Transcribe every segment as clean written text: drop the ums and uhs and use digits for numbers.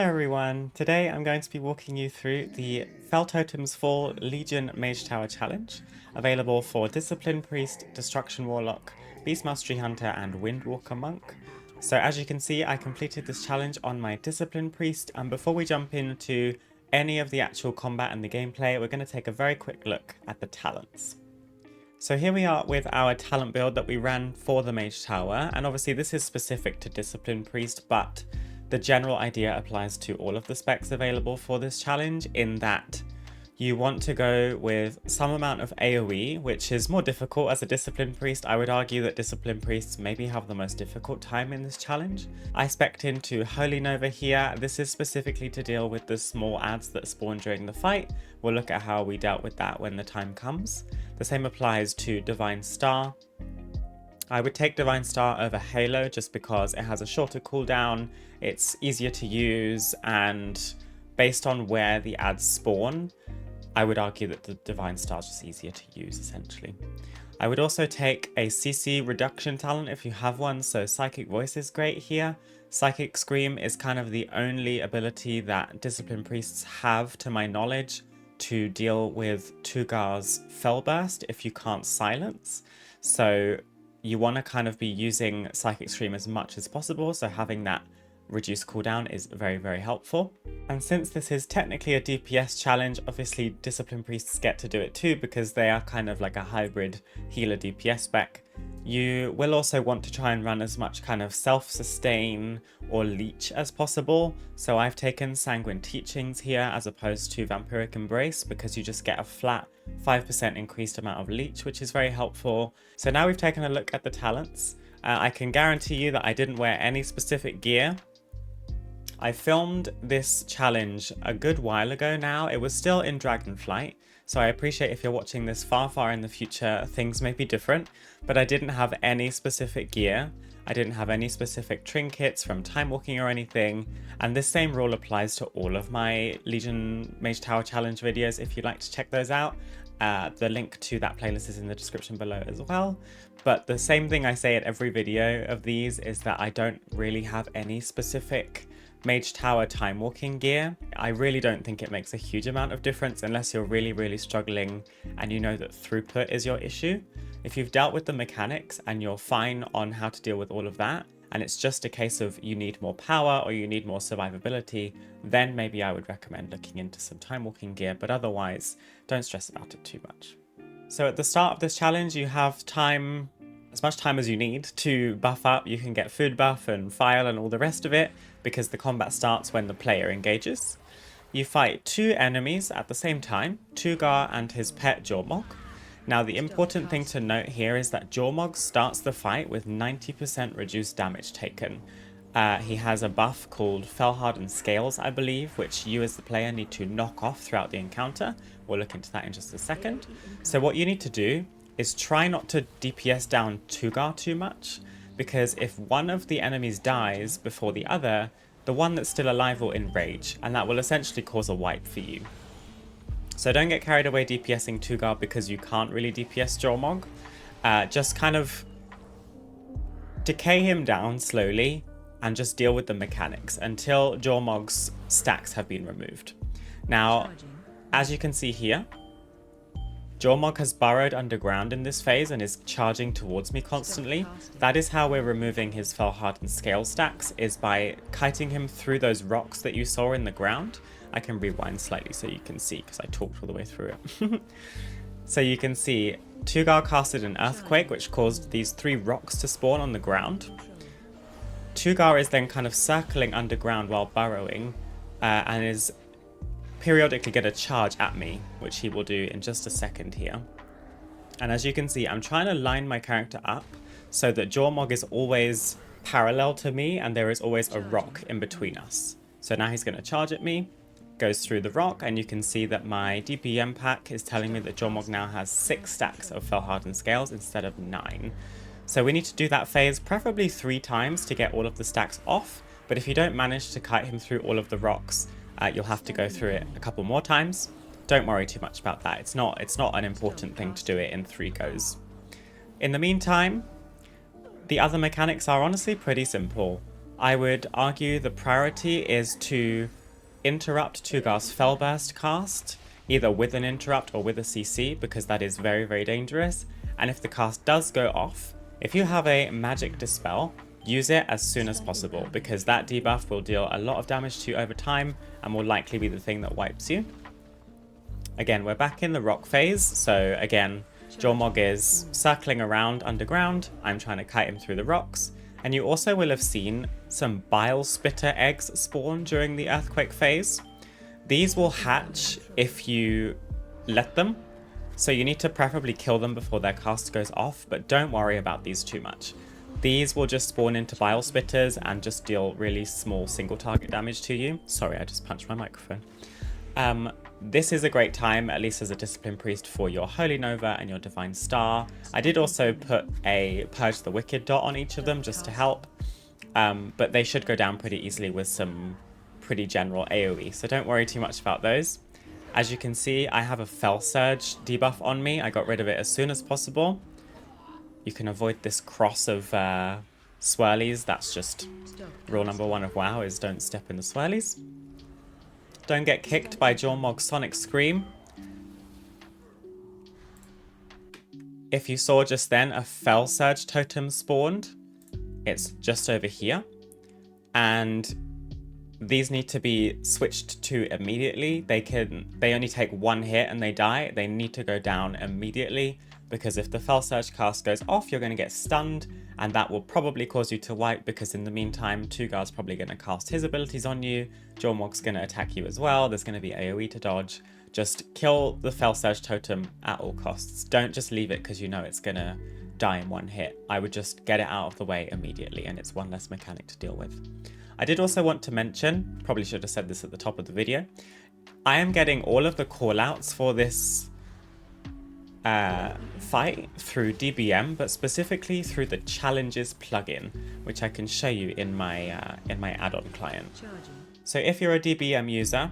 everyone, today I'm going to be walking you through the Feltotem's Fall Legion Mage Tower Challenge, available for Discipline Priest, Destruction Warlock, Beast Mastery Hunter and Windwalker Monk. So as you can see, I completed this challenge on my Discipline Priest, and before we jump into any of the actual combat and the gameplay, we're going to take a very quick look at the talents. So here we are with our talent build that we ran for the Mage Tower, and obviously this is specific to Discipline Priest, but the general idea applies to all of the specs available for this challenge, in that you want to go with some amount of AoE, which is more difficult as a Discipline Priest. I would argue that Discipline Priests maybe have the most difficult time in this challenge. I spec'd into Holy Nova here. This is specifically to deal with the small adds that spawn during the fight. We'll look at how we dealt with that when the time comes. The same applies to Divine Star. I would take Divine Star over Halo just because it has a shorter cooldown, it's easier to use, and based on where the adds spawn, I would argue that the Divine Star is just easier to use, essentially. I would also take a CC reduction talent if you have one, so Psychic Voice is great here. Psychic Scream is kind of the only ability that Discipline Priests have, to my knowledge, to deal with Tugar's Fell Burst if you can't silence. So you want to kind of be using Psychic Scream as much as possible, so having that reduced cooldown is very, very helpful. And since this is technically a DPS challenge, obviously Discipline Priests get to do it too because they are kind of like a hybrid healer DPS spec. You will also want to try and run as much kind of self-sustain or leech as possible. So I've taken Sanguine Teachings here as opposed to Vampiric Embrace because you just get a flat 5% increased amount of leech, which is very helpful. So now we've taken a look at the talents. I can guarantee you that I didn't wear any specific gear. I filmed this challenge a good while ago now. It was still in Dragonflight, so I appreciate if you're watching this far in the future, things may be different, but I didn't have any specific gear. I didn't have any specific trinkets from timewalking or anything, and this same rule applies to all of my Legion Mage Tower Challenge videos if you'd like to check those out. The link to that playlist is in the description below as well. But the same thing I say at every video of these is that I don't really have any specific Mage Tower time walking gear. I really don't think it makes a huge amount of difference unless you're really struggling and you know that throughput is your issue. If you've dealt with the mechanics and you're fine on how to deal with all of that, and it's just a case of you need more power or you need more survivability, then maybe I would recommend looking into some time walking gear, but otherwise don't stress about it too much. So at the start of this challenge you have time, as much time as you need to buff up. You can get food buff and file and all the rest of it because the combat starts when the player engages. You fight two enemies at the same time, Tugar and his pet Jormog. Now the important thing to note here is that Jormog starts the fight with 90% reduced damage taken. He has a buff called Fell-Hardened Scales, I believe, which you as the player need to knock off throughout the encounter. We'll look into that in just a second. So what you need to do is try not to DPS down Tugar too much, because if one of the enemies dies before the other, the one that's still alive will enrage, and that will essentially cause a wipe for you. So don't get carried away DPSing Tugar because you can't really DPS Jormog. Just kind of decay him down slowly and just deal with the mechanics until Jormog's stacks have been removed. Now, as you can see here, Jormog has burrowed underground in this phase and is charging towards me constantly. That is how we're removing his Fell-Hardened Scale stacks, is by kiting him through those rocks that you saw in the ground. I can rewind slightly so you can see because I talked all the way through it. So you can see Tugar casted an Earthquake which caused these three rocks to spawn on the ground. Tugar is then kind of circling underground while burrowing and is periodically going to charge at me, which he will do in just a second here. And as you can see, I'm trying to line my character up so that Jormog is always parallel to me and there is always a rock in between us. So now he's going to charge at me, goes through the rock, and you can see that my DBM pack is telling me that Jormog now has 6 stacks of Fell-Hardened Scales instead of 9. So we need to do that phase preferably 3 times to get all of the stacks off, but if you don't manage to kite him through all of the rocks, you'll have to go through it a couple more times. Don't worry too much about that. It's not an important thing to do it in 3 goes. In the meantime, the other mechanics are honestly pretty simple. I would argue the priority is to interrupt Tugar's Fellburst cast, either with an interrupt or with a CC, because that is very, very dangerous. And if the cast does go off, if you have a magic dispel, use it as soon as possible, because that debuff will deal a lot of damage to you over time and will likely be the thing that wipes you. Again, we're back in the rock phase, so again, Jormog is circling around underground. I'm trying to kite him through the rocks. And you also will have seen some bile spitter eggs spawn during the earthquake phase. These will hatch if you let them, so you need to preferably kill them before their cast goes off, but don't worry about these too much. These will just spawn into bile spitters and just deal really small single target damage to you. Sorry, I just punched my microphone. This is a great time, at least as a Discipline Priest, for your Holy Nova and your Divine Star. I did also put a Purge the Wicked dot on each of them just to help, but they should go down pretty easily with some pretty general AoE, so don't worry too much about those. As you can see, I have a Fel Surge debuff on me. I got rid of it as soon as possible. You can avoid this cross of swirlies. That's just rule number 1 of WoW, is don't step in the swirlies. Don't get kicked by Jormog's Sonic Scream. If you saw just then a Fel Surge totem spawned, it's just over here. And these need to be switched to immediately. They only take 1 hit and they die. They need to go down immediately, because if the Fel Surge cast goes off, you're going to get stunned, and that will probably cause you to wipe, because in the meantime, Tugar's probably going to cast his abilities on you. Jormog's going to attack you as well. There's going to be AoE to dodge. Just kill the Fel Surge totem at all costs. Don't just leave it because you know it's going to die in 1 hit. I would just get it out of the way immediately, and it's 1 less mechanic to deal with. I did also want to mention, probably should have said this at the top of the video, I am getting all of the callouts for this fight through DBM, but specifically through the Challenges plugin, which I can show you in my add-on client. So if you're a DBM user,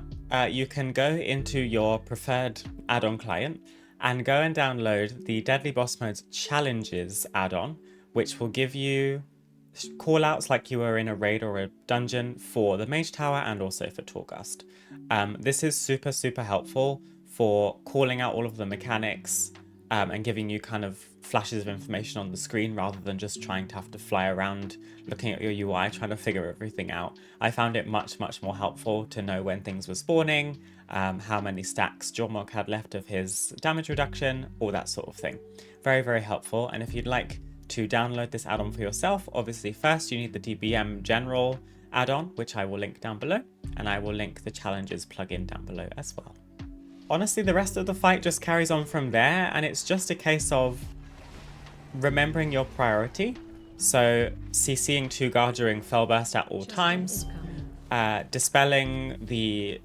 you can go into your preferred add-on client and go and download the Deadly Boss Mode's Challenges add-on, which will give you callouts like you were in a raid or a dungeon for the Mage Tower and also for Torghast. This is super, super helpful for calling out all of the mechanics and giving you kind of flashes of information on the screen rather than just trying to have to fly around looking at your UI trying to figure everything out. I found it much, much more helpful to know when things were spawning, how many stacks Jormog had left of his damage reduction, all that sort of thing. Very, very helpful. And if you'd like to download this add-on for yourself, obviously first you need the DBM General add-on, which I will link down below, and I will link the Challenges plugin down below as well. Honestly, the rest of the fight just carries on from there, and it's just a case of remembering your priority. So CCing Tugar during Fellburst at all times, dispelling the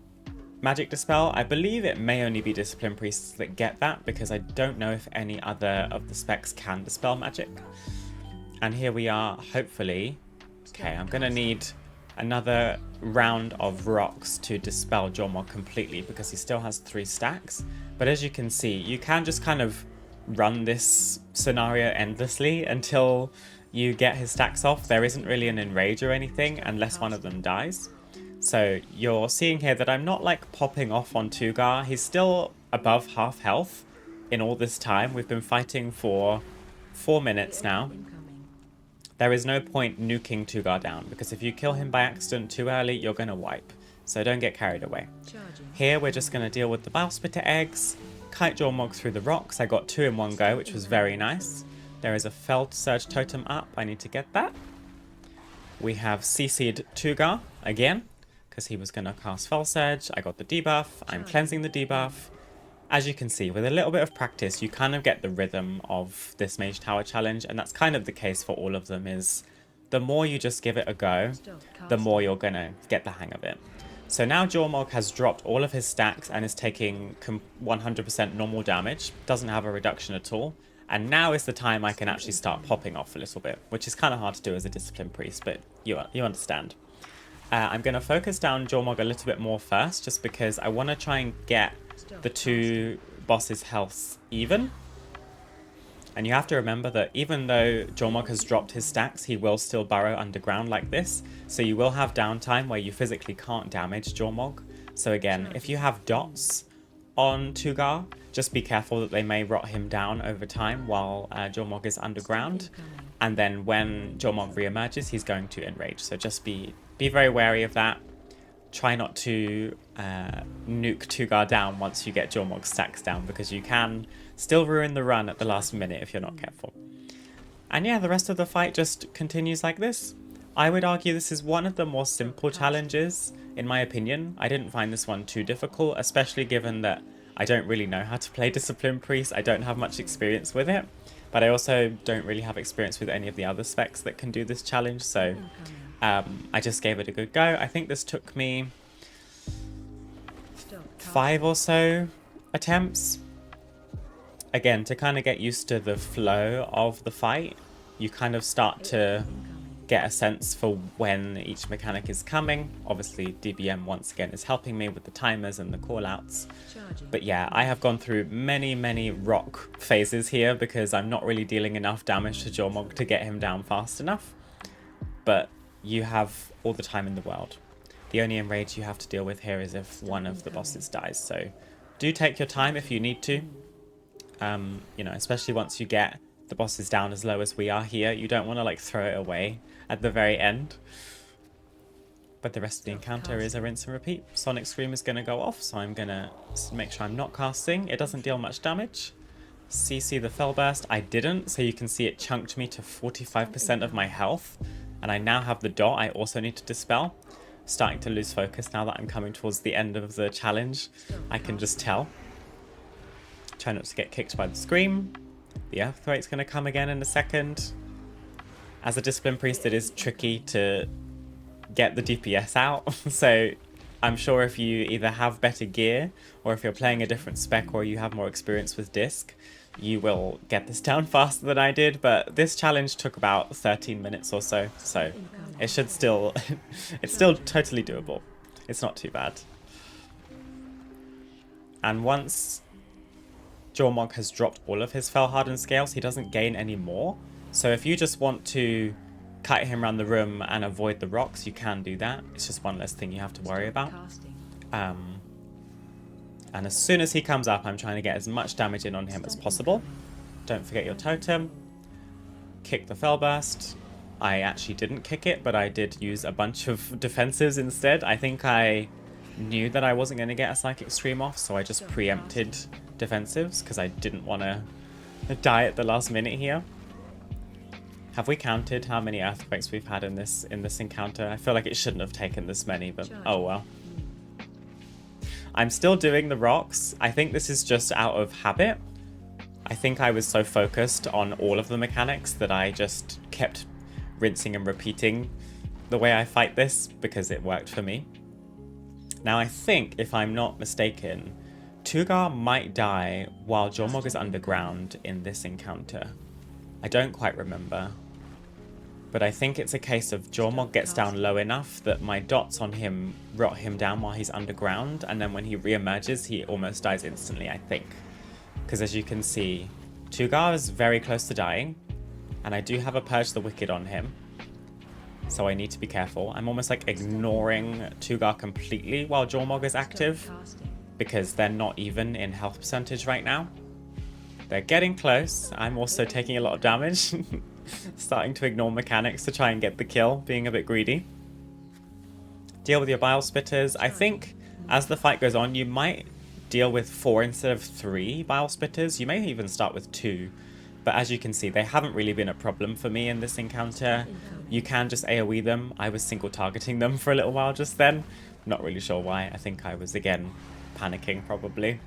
magic dispel. I believe it may only be Discipline Priests that get that, because I don't know if any other of the specs can dispel magic. And here we are, hopefully. Okay, I'm gonna need another round of rocks to dispel Jormog completely, because he still has 3 stacks. But as you can see, you can just kind of run this scenario endlessly until you get his stacks off. There isn't really an enrage or anything unless one of them dies. So you're seeing here that I'm not like popping off on Tugar. He's still above half health in all this time. We've been fighting for 4 minutes now. There is no point nuking Tugar down, because if you kill him by accident too early, you're going to wipe. So don't get carried away. Here we're just going to deal with the Bile Spitter eggs, kite Jormog through the rocks. I got 2 in one go, which was very nice. There is a Fel Surge totem up. I need to get that. We have CC'd Tugar again, because he was going to cast Fel Surge. I got the debuff. I'm cleansing the debuff. As you can see, with a little bit of practice, you kind of get the rhythm of this Mage Tower challenge, and that's kind of the case for all of them, is the more you just give it a go, the more you're going to get the hang of it. So now Jormog has dropped all of his stacks and is taking 100% normal damage, doesn't have a reduction at all, and now is the time I can actually start popping off a little bit, which is kind of hard to do as a Discipline Priest, but you understand. I'm going to focus down Jormog a little bit more first, just because I want to try and get the 2 bosses' healths even. And you have to remember that even though Jormog has dropped his stacks, he will still burrow underground like this. So you will have downtime where you physically can't damage Jormog. So again, if you have dots on Tugar, just be careful that they may rot him down over time while Jormog is underground. And then when Jormog reemerges, he's going to enrage. So just be very wary of that. Try not to nuke Tugar down once you get Jormog's stacks down, because you can still ruin the run at the last minute if you're not careful. And yeah, the rest of the fight just continues like this. I would argue this is one of the more simple challenges, in my opinion. I didn't find this one too difficult, especially given that I don't really know how to play Discipline Priest. I don't have much experience with it, but I also don't really have experience with any of the other specs that can do this challenge, so I just gave it a good go. I think this took me 5 or so attempts. Again, to kind of get used to the flow of the fight, you kind of start to get a sense for when each mechanic is coming. Obviously, DBM once again is helping me with the timers and the callouts. But yeah, I have gone through many rock phases here because I'm not really dealing enough damage to Jormog to get him down fast enough. But you have all the time in the world. The only enrage you have to deal with here is if one of the bosses dies. So do take your time if you need to. You know, especially once you get the bosses down as low as we are here, you don't want to like throw it away at the very end. But the rest of the encounter is a rinse and repeat. Sonic Scream is going to go off, so I'm going to make sure I'm not casting. It doesn't deal much damage. CC the Fell Burst, I didn't, so you can see it chunked me to 45% of my health. And I now have the dot I also need to dispel. Starting to lose focus now that I'm coming towards the end of the challenge. I can just tell. Try not to get kicked by the Scream. The Earthquake's going to come again in a second. As a Discipline Priest, it is tricky to get the DPS out. So I'm sure if you either have better gear, or if you're playing a different spec, or you have more experience with disc, you will get this down faster than I did. But this challenge took about 13 minutes or so. So it should still, it's still totally doable. It's not too bad. And once Jormog has dropped all of his Fell Hardened scales, he doesn't gain any more. So if you just want to kite him around the room and avoid the rocks, you can do that. It's just one less thing you have to worry about. And as soon as he comes up, I'm trying to get as much damage in on him as possible. Don't forget your totem. Kick the Fell Burst. I actually didn't kick it, but I did use a bunch of defensives instead. I think I knew that I wasn't going to get a Psychic Stream off, so I just preempted defensives because I didn't want to die at the last minute here. Have we counted how many earthquakes we've had in this encounter? I feel like it shouldn't have taken this many, but oh well. I'm still doing the rocks. I think this is just out of habit. I think I was so focused on all of the mechanics that I just kept rinsing and repeating the way I fight this because it worked for me. Now I think, if I'm not mistaken, Tugar might die while Jormog is underground in this encounter. I don't quite remember. But I think it's a case of Jormog gets down low enough that my dots on him rot him down while he's underground, and then when he re-emerges, he almost dies instantly, I think. Because as you can see, Tugar is very close to dying, and I do have a Purge the Wicked on him. So I need to be careful. I'm almost like ignoring Tugar completely while Jormog is active, because they're not even in health percentage right now. They're getting close. I'm also taking a lot of damage. Starting to ignore mechanics to try and get the kill, being a bit greedy. Deal with your Bile Spitters. I think as the fight goes on, you might deal with 4 instead of 3 Bile Spitters. You may even start with 2. But as you can see, they haven't really been a problem for me in this encounter. You can just AoE them. I was single targeting them for a little while just then. Not really sure why. I think I was, again, panicking probably.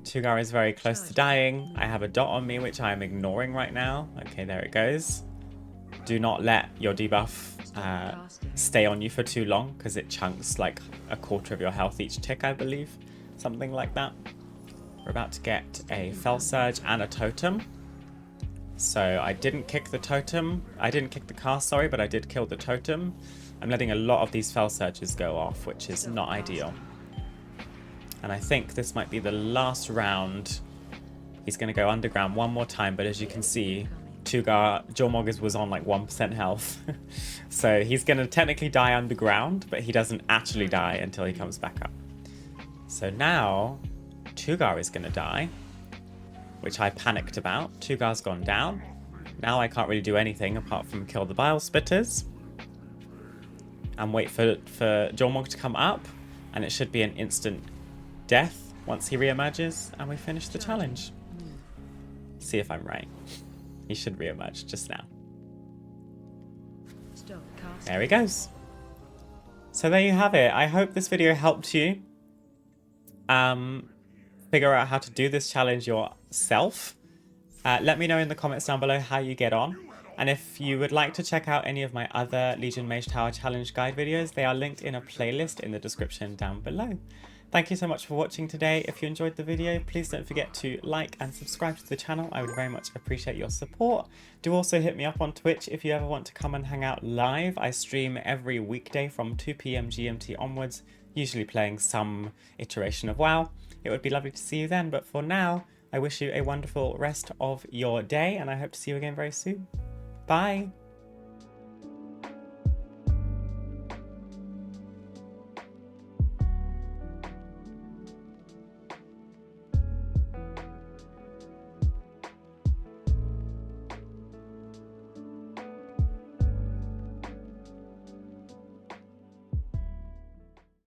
Tugar is very close to dying. I have a dot on me, which I am ignoring right now. Okay, there it goes. Do not let your debuff stay on you for too long, because it chunks like a quarter of your health each tick, I believe. Something like that. We're about to get a Fell Surge and a Totem. So I didn't kick the Totem. I didn't kick the cast, sorry, but I did kill the Totem. I'm letting a lot of these Fell Surges go off, which is not ideal. And I think this might be the last round He's going to go underground one more time, but as you can see, Jormog was on like 1% health. So he's going to technically die underground, but he doesn't actually die until he comes back up. So now, Tugar is going to die, which I panicked about. Tugar's gone down. Now I can't really do anything apart from kill the Bile Spitters and wait for Jormog to come up, and it should be an instant death once he re-emerges and we finish the challenge. See if I'm right. He should re-emerge just now. There he goes. So there you have it. I hope this video helped you figure out how to do this challenge yourself. Let me know in the comments down below how you get on. And if you would like to check out any of my other Legion Mage Tower Challenge guide videos, they are linked in a playlist in the description down below. Thank you so much for watching today. If you enjoyed the video, please don't forget to like and subscribe to the channel. I would very much appreciate your support. Do also hit me up on Twitch if you ever want to come and hang out live. I stream every weekday from 2 PM GMT onwards, usually playing some iteration of WoW. It would be lovely to see you then, but for now, I wish you a wonderful rest of your day, and I hope to see you again very soon. Bye!